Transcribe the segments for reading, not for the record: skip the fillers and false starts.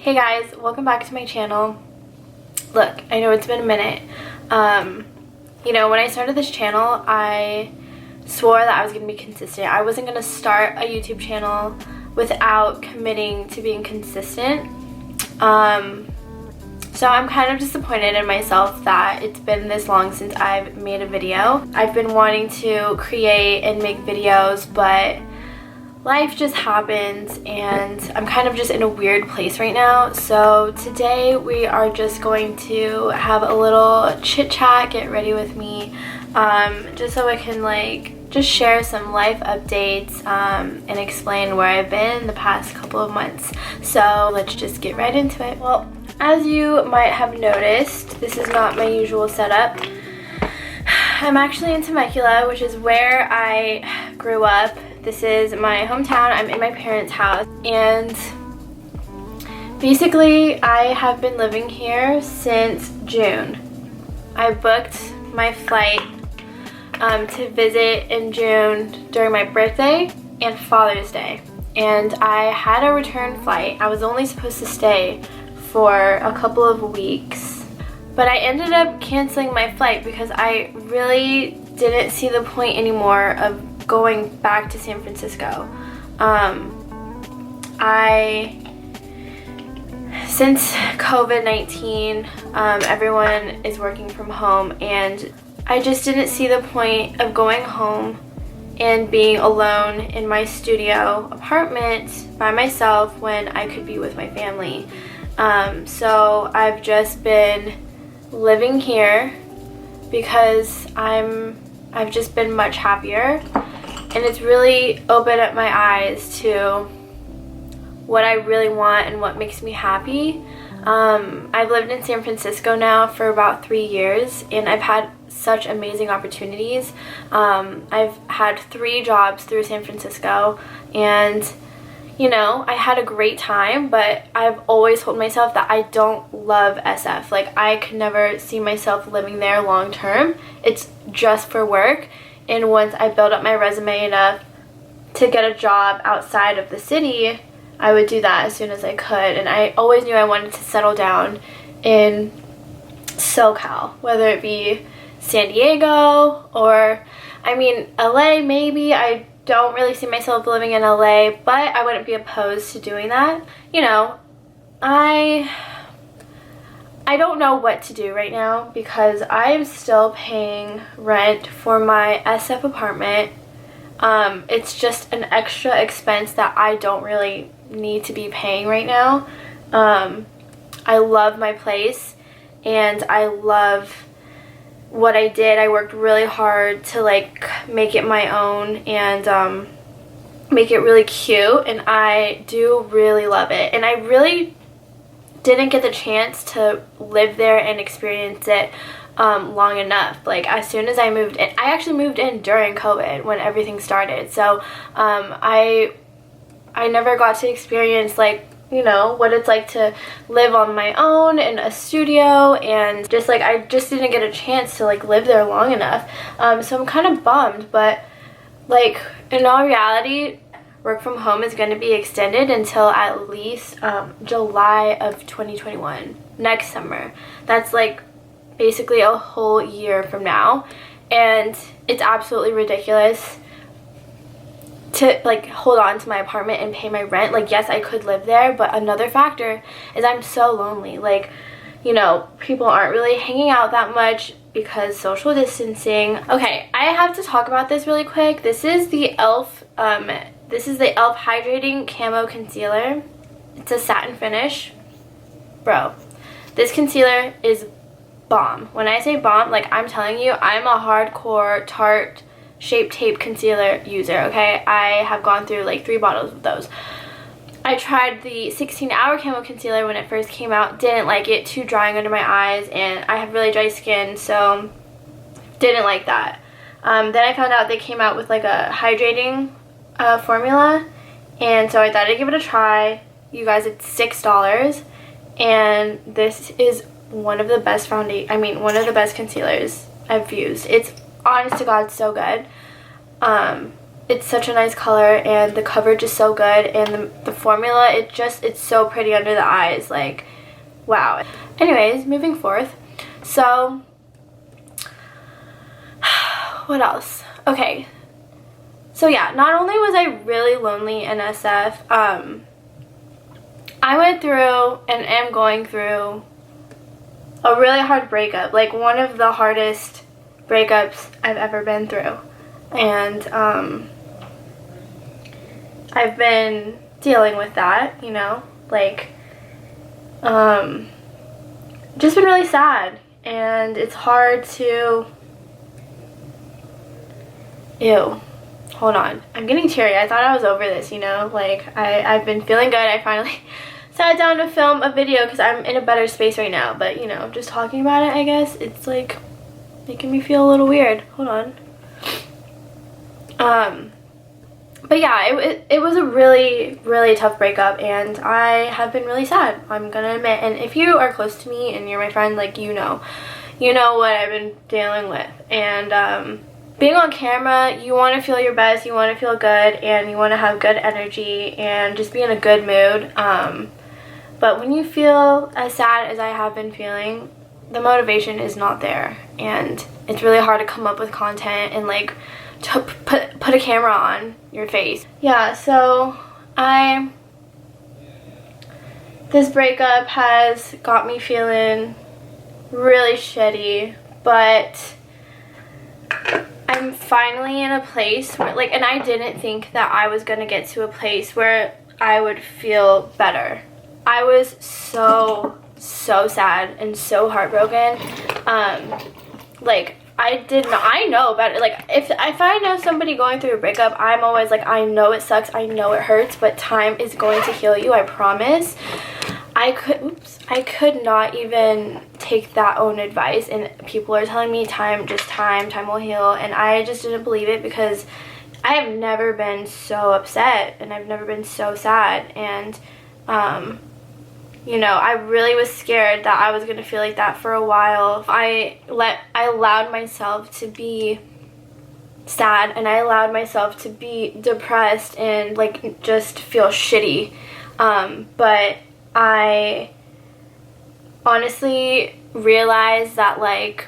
Hey guys, welcome back to my channel. Look, I know it's been a minute. You know, when I started this channel, I swore that I was going to be consistent. I wasn't going to start a YouTube channel without committing to being consistent. So I'm kind of disappointed in myself that it's been this long since I've made a video. I've been wanting to create and make videos, but life just happens and I'm kind of just in a weird place right now. So today we are just going to have a little chit chat, get ready with me, just so I can just share some life updates and explain where I've been the past couple of months. So let's just get right into it. Well, as you might have noticed, this is not my usual setup. I'm actually in Temecula, which is where I grew up. This is my hometown. I'm in my parents' house, and basically I have been living here since June. I booked my flight to visit in June during my birthday and Father's Day, and I had a return flight. I was only supposed to stay for a couple of weeks, but I ended up canceling my flight because I really didn't see the point anymore of going back to San Francisco. Since COVID-19, everyone is working from home, and I just didn't see the point of going home and being alone in my studio apartment by myself when I could be with my family. So I've just been living here because I've just been much happier, and it's really opened up my eyes to what I really want and what makes me happy. I've lived in San Francisco now for about 3 years, and I've had such amazing opportunities. I've had 3 jobs through San Francisco, and you know, I had a great time, but I've always told myself that I don't love SF. Like, I could never see myself living there long term. It's just for work. And once I build up my resume enough to get a job outside of the city, I would do that as soon as I could. And I always knew I wanted to settle down in SoCal, whether it be San Diego or, I mean, LA maybe. I don't really see myself living in LA, but I wouldn't be opposed to doing that. You know, I don't know what to do right now because I'm still paying rent for my SF apartment. It's just an extra expense that I don't really need to be paying right now. I love my place and I love what I did. I worked really hard to make it my own and make it really cute, and I do really love it. And I really didn't get the chance to live there and experience it long enough. Like, as soon as I moved in, I actually moved in during COVID when everything started, so I never got to experience, you know, what it's like to live on my own in a studio, and just I just didn't get a chance to live there long enough. So I'm kind of bummed, but in all reality, work from home is going to be extended until at least July of 2021, next summer. That's basically a whole year from now, and it's absolutely ridiculous to hold on to my apartment and pay my rent. Yes, I could live there, but another factor is I'm so lonely. You know, people aren't really hanging out that much because social distancing. Okay, I have to talk about this really quick. This is the e.l.f. Hydrating Camo Concealer. It's a satin finish. Bro, this concealer is bomb. When I say bomb, I'm telling you, I'm a hardcore Tarte Shape Tape concealer user, okay? I have gone through 3 bottles of those. I tried the 16-hour Camo concealer when it first came out, didn't like it, too drying under my eyes, and I have really dry skin, so didn't like that. Then I found out they came out with a hydrating formula, and so I thought I'd give it a try. You guys, it's $6, and this is one of the best one of the best concealers I've used. It's honest to God so good. It's such a nice color, and the coverage is so good, and the formula, it's so pretty under the eyes, like, wow. Anyways, moving forth. So, what else? Okay. So yeah, not only was I really lonely in SF, I went through and am going through a really hard breakup, like one of the hardest breakups I've ever been through. And I've been dealing with that, you know, like, just been really sad, and it's hard to, ew, hold on, I'm getting teary. I thought I was over this, you know, like, I've been feeling good. I finally sat down to film a video because I'm in a better space right now, but, you know, just talking about it, I guess, it's, like, making me feel a little weird. Hold on. But yeah, it was a really, really tough breakup, and I have been really sad, I'm gonna admit. And if you are close to me and you're my friend, like, you know what I've been dealing with. And being on camera, you want to feel your best, you want to feel good, and you want to have good energy and just be in a good mood. But when you feel as sad as I have been feeling, the motivation is not there, and it's really hard to come up with content and, like, to put a camera on your face. Yeah, so this breakup has got me feeling really shitty, but I'm finally in a place where, like, and I didn't think that I was gonna get to a place where I would feel better. I was so sad and so heartbroken. Like, I know about it. Like, if I know somebody going through a breakup, I'm always like, I know it sucks, I know it hurts, but time is going to heal you, I promise. I could not even take that own advice, and people are telling me time will heal, and I just didn't believe it because I have never been so upset, and I've never been so sad, and you know, I really was scared that I was going to feel like that for a while. I allowed myself to be sad, and I allowed myself to be depressed and, like, just feel shitty. But I honestly realized that, like,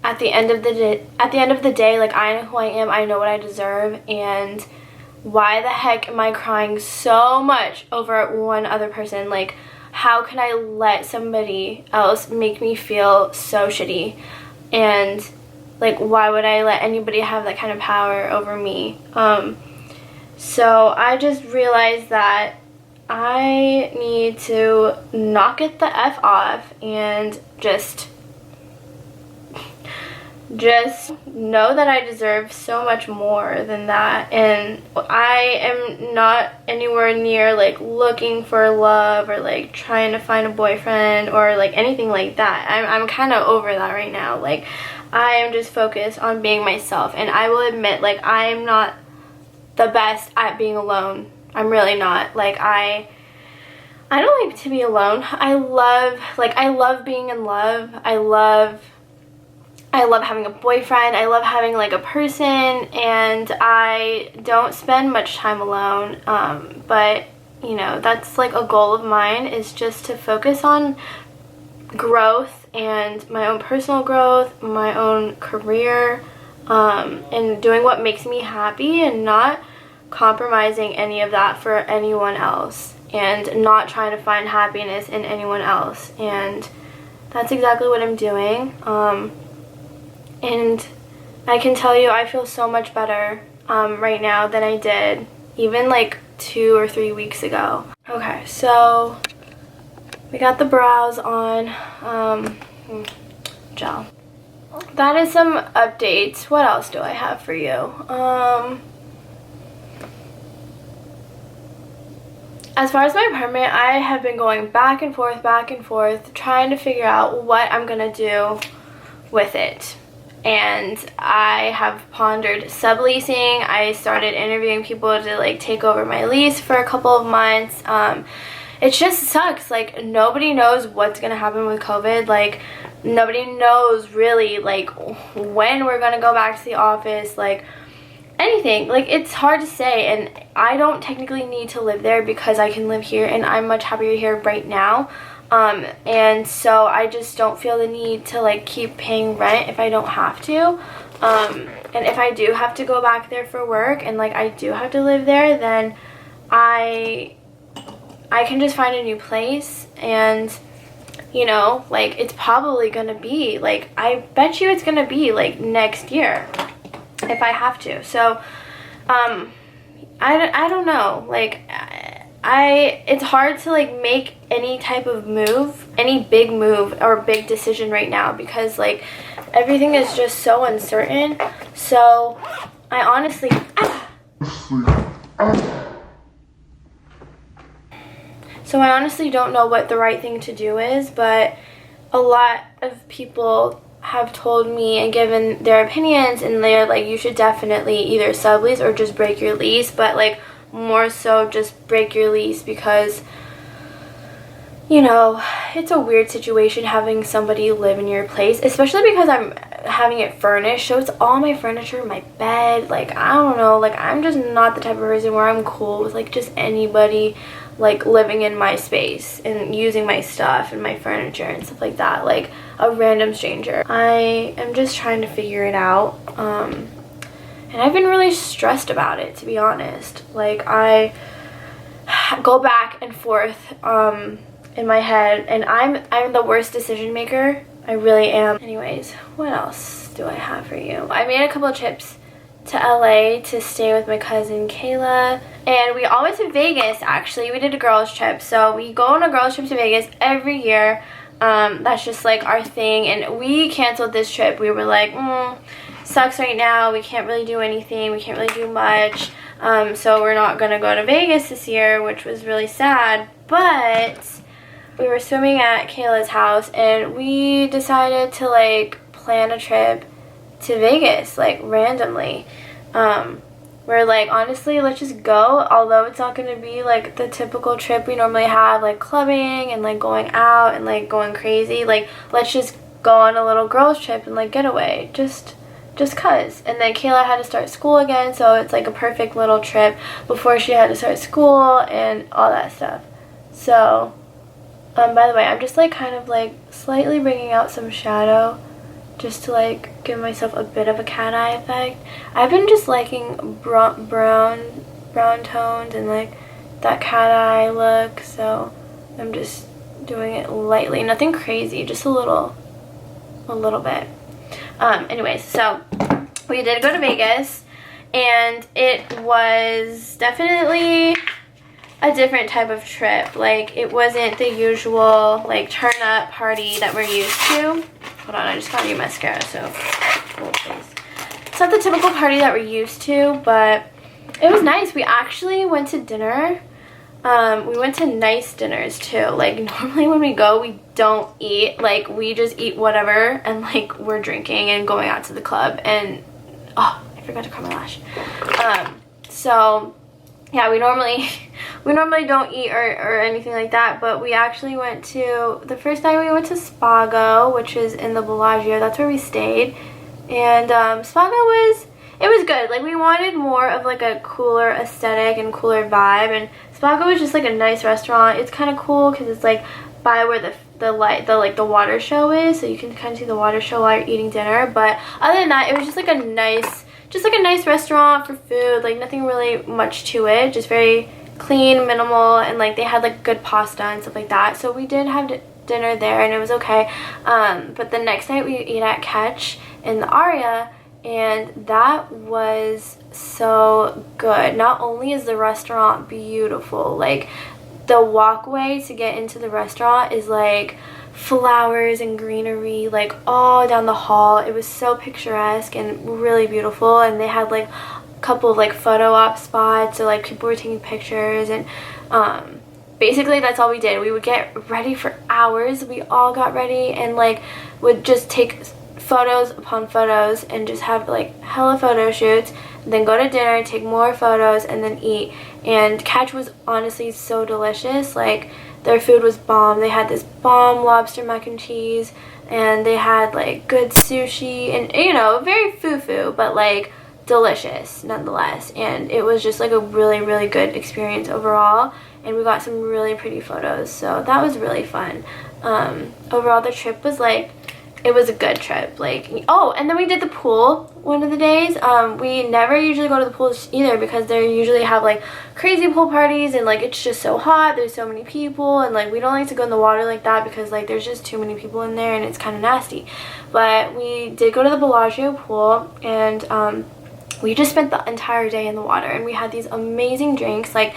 at the end of the day, like, I know who I am, I know what I deserve, and why the heck am I crying so much over one other person? Like, how can I let somebody else make me feel so shitty? And, like, why would I let anybody have that kind of power over me? So I just realized that I need to knock it the F off and just know that I deserve so much more than that, and I am not anywhere near, like, looking for love or, like, trying to find a boyfriend or, like, anything like that. I'm kind of over that right now. Like, I am just focused on being myself, and I will admit, like, I am not the best at being alone. I'm really not. Like, I don't like to be alone. I love being in love. I love having a boyfriend. I love having, like, a person, and I don't spend much time alone. But, you know, that's, like, a goal of mine, is just to focus on growth and my own personal growth, my own career, and doing what makes me happy, and not compromising any of that for anyone else, and not trying to find happiness in anyone else. And that's exactly what I'm doing. And I can tell you, I feel so much better right now than I did even, like, 2 or 3 weeks ago. Okay, so we got the brows on, gel. That is some updates. What else do I have for you? As far as my apartment, I have been going back and forth, trying to figure out what I'm gonna do with it. And I have pondered subleasing. I started interviewing people to, like, take over my lease for a couple of months. It just sucks. Like, nobody knows what's gonna happen with COVID. Like, nobody knows really, like, when we're gonna go back to the office. Like, anything. Like, it's hard to say, and I don't technically need to live there because I can live here, and I'm much happier here right now. And so I just don't feel the need to like keep paying rent if I don't have to. And if I do have to go back there for work and like I do have to live there, then I can just find a new place. And you know, like, it's probably gonna be like, I bet you it's gonna be like next year if I have to. So I don't know, like, it's hard to like make any type of move, any big move or big decision right now, because like everything is just so uncertain. So I honestly don't know what the right thing to do is, but a lot of people have told me and given their opinions, and they're like, you should definitely either sublease or just break your lease, but like more so just break your lease, because you know, it's a weird situation having somebody live in your place, especially because I'm having it furnished, so it's all my furniture, my bed, like, I don't know, like, I'm just not the type of person where I'm cool with like just anybody like living in my space and using my stuff and my furniture and stuff like that, like a random stranger. I am just trying to figure it out, and I've been really stressed about it, to be honest. Like, I go back and forth in my head, and I'm the worst decision maker. I really am. Anyways, what else do I have for you? I made a couple of trips to LA to stay with my cousin Kayla, and we all went to Vegas. Actually, we did a girls trip, so we go on a girls trip to Vegas every year. That's just like our thing, and we canceled this trip. We were like, sucks right now, we can't really do anything, we can't really do much, so we're not gonna go to Vegas this year, which was really sad. But we were swimming at Kayla's house, and we decided to like plan a trip to Vegas, like randomly. We're like, honestly, let's just go, although it's not going to be like the typical trip we normally have, like clubbing and like going out and like going crazy. Like, let's just go on a little girls trip and like get away, just cuz. And then Kayla had to start school again, so it's like a perfect little trip before she had to start school and all that stuff. So by the way, I'm just like kind of like slightly bringing out some shadow just to like give myself a bit of a cat eye effect. I've been just liking brown tones and like that cat eye look, so I'm just doing it lightly, nothing crazy, just a little bit. Anyways, so we did go to Vegas, and it was definitely a different type of trip. Like, it wasn't the usual like turn up party that we're used to. Hold on, I just got a new mascara, so hold please. It's not the typical party that we're used to, but it was nice. We actually went to dinner. We went to nice dinners too. Like, normally when we go, we don't eat. Like, we just eat whatever, and like we're drinking and going out to the club. And oh, I forgot to curl my lash. So yeah, we normally don't eat or anything like that, but we actually went to, the first night we went to Spago, which is in the Bellagio. That's where we stayed, and Spago it was good. Like, we wanted more of like a cooler aesthetic and cooler vibe, and Spago was just like a nice restaurant. It's kind of cool because it's like by where the water show is, so you can kind of see the water show while you're eating dinner. But other than that, it was just like a nice restaurant for food. Like, nothing really much to it, just very clean, minimal, and like they had like good pasta and stuff like that. So we did have dinner there, and it was okay. But the next night we ate at Catch in the Aria, and that was so good. Not only is the restaurant beautiful, like the walkway to get into the restaurant is like flowers and greenery like all down the hall. It was so picturesque and really beautiful, and they had like a couple of like photo op spots, so like people were taking pictures, and basically that's all we did. We would get ready for hours. We all got ready and like would just take photos upon photos and just have like hella photo shoots, then go to dinner, take more photos, and then eat. And Catch was honestly so delicious. Like, their food was bomb. They had this bomb lobster mac and cheese, and they had like good sushi, and you know, very foo-foo, but like delicious nonetheless, and it was just like a really, really good experience overall, and we got some really pretty photos, so that was really fun. Overall the trip was like, it was a good trip. Like, oh, and then we did the pool one of the days. We never usually go to the pools either because they usually have like crazy pool parties, and like it's just so hot, there's so many people, and like we don't like to go in the water like that because like there's just too many people in there and it's kind of nasty. But we did go to the Bellagio pool, and we just spent the entire day in the water, and we had these amazing drinks. Like,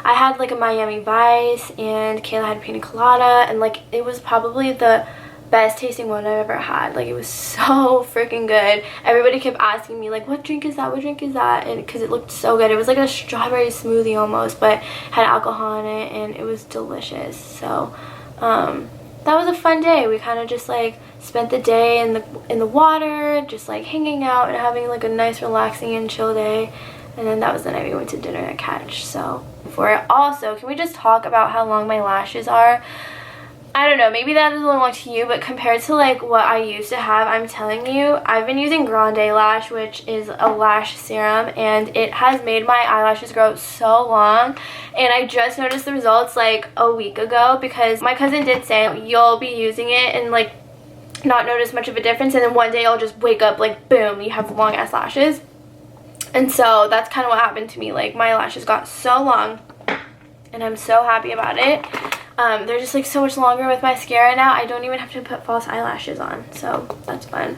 I had like a Miami Vice, and Kayla had pina colada, and like it was probably the best tasting one I've ever had. Like, it was so freaking good. Everybody kept asking me like, what drink is that, what drink is that, and because it looked so good. It was like a strawberry smoothie almost, but had alcohol in it, and it was delicious. So that was a fun day. We kind of just like spent the day in the water, just like hanging out and having like a nice relaxing and chill day. And then that was the night we went to dinner at Catch. So for it, also, can we just talk about how long my lashes are? I don't know, maybe that doesn't look to you, but compared to like what I used to have, I'm telling you, I've been using Grande Lash, which is a lash serum, and it has made my eyelashes grow so long. And I just noticed the results like a week ago, because my cousin did say you'll be using it and like not notice much of a difference, and then one day I'll just wake up like boom, you have long ass lashes. And so that's kind of what happened to me. Like, my lashes got so long, and I'm so happy about it. They're just like so much longer with mascara now. I don't even have to put false eyelashes on, so that's fun.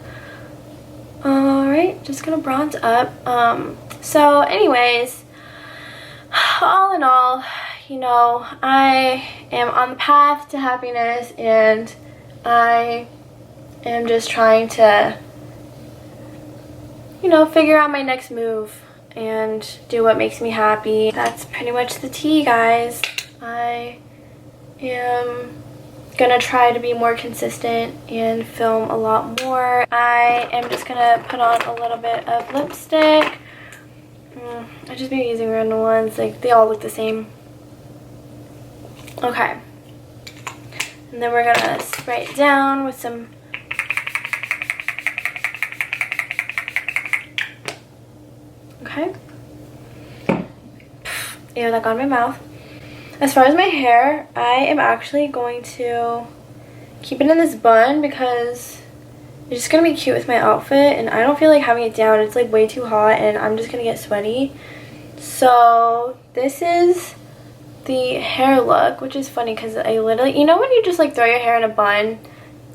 Alright, just gonna bronze up. So anyways, all in all, you know, I am on the path to happiness, and I am just trying to, you know, figure out my next move and do what makes me happy. That's pretty much the tea, guys. I am gonna try to be more consistent and film a lot more. I am just gonna put on a little bit of lipstick. I just been using random ones, like they all look the same. Okay, and then we're gonna spray it down with some okay. Ew, that got in my mouth. As far as my hair, I am actually going to keep it in this bun because it's just going to be cute with my outfit, and I don't feel like having it down. It's like way too hot, and I'm just going to get sweaty. So this is the hair look, which is funny because I literally, you know when you just like throw your hair in a bun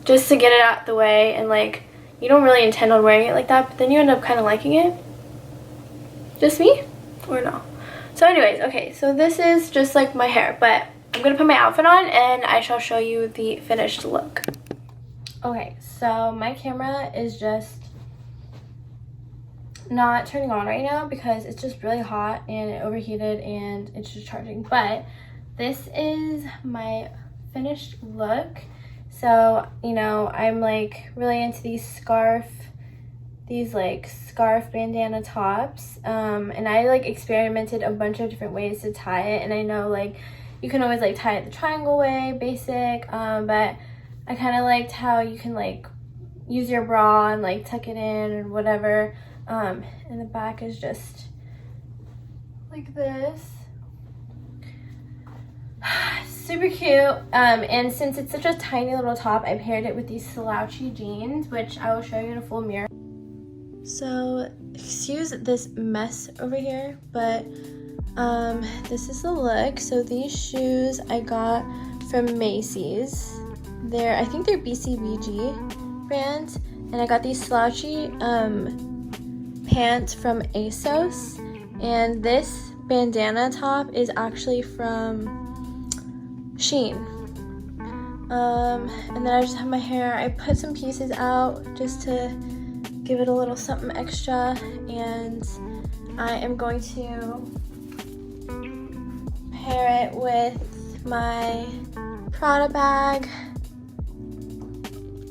just to get it out the way, and like you don't really intend on wearing it like that, but then you end up kind of liking it? Just me? Or no? So anyways, okay, so this is just like my hair, but I'm gonna put my outfit on and I shall show you the finished look. Okay, so my camera is just not turning on right now because it's just really hot and it overheated and it's just charging, but this is my finished look. So, you know, I'm like really into these scarf bandana tops, and I like experimented a bunch of different ways to tie it, and I know like you can always like tie it the triangle way, basic, but I kind of liked how you can like use your bra and like tuck it in or whatever, and the back is just like this. Super cute, and since it's such a tiny little top, I paired it with these slouchy jeans, which I will show you in a full mirror. So excuse this mess over here, but this is the look. So these shoes I got from Macy's. I think they're BCBG brand, and I got these slouchy pants from ASOS, and this bandana top is actually from Shein. And then I just have my hair. I put some pieces out just to give it a little something extra, and I am going to pair it with my Prada bag,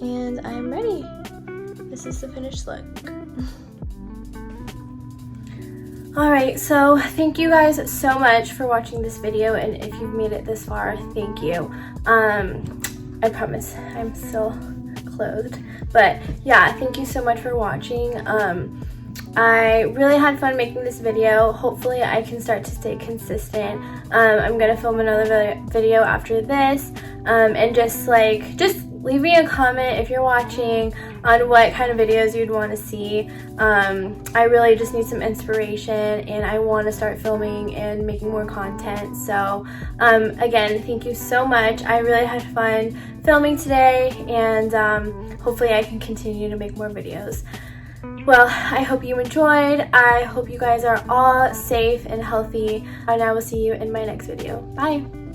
and I'm ready. This is the finished look. Alright, so thank you guys so much for watching this video, and if you've made it this far, thank you. I promise I'm still clothed, but yeah, thank you so much for watching. I really had fun making this video. Hopefully I can start to stay consistent. I'm gonna film another video after this, and just leave me a comment if you're watching on what kind of videos you'd want to see. I really just need some inspiration, and I want to start filming and making more content. So again, thank you so much. I really had fun filming today, and hopefully I can continue to make more videos. Well, I hope you enjoyed. I hope you guys are all safe and healthy, and I will see you in my next video. Bye!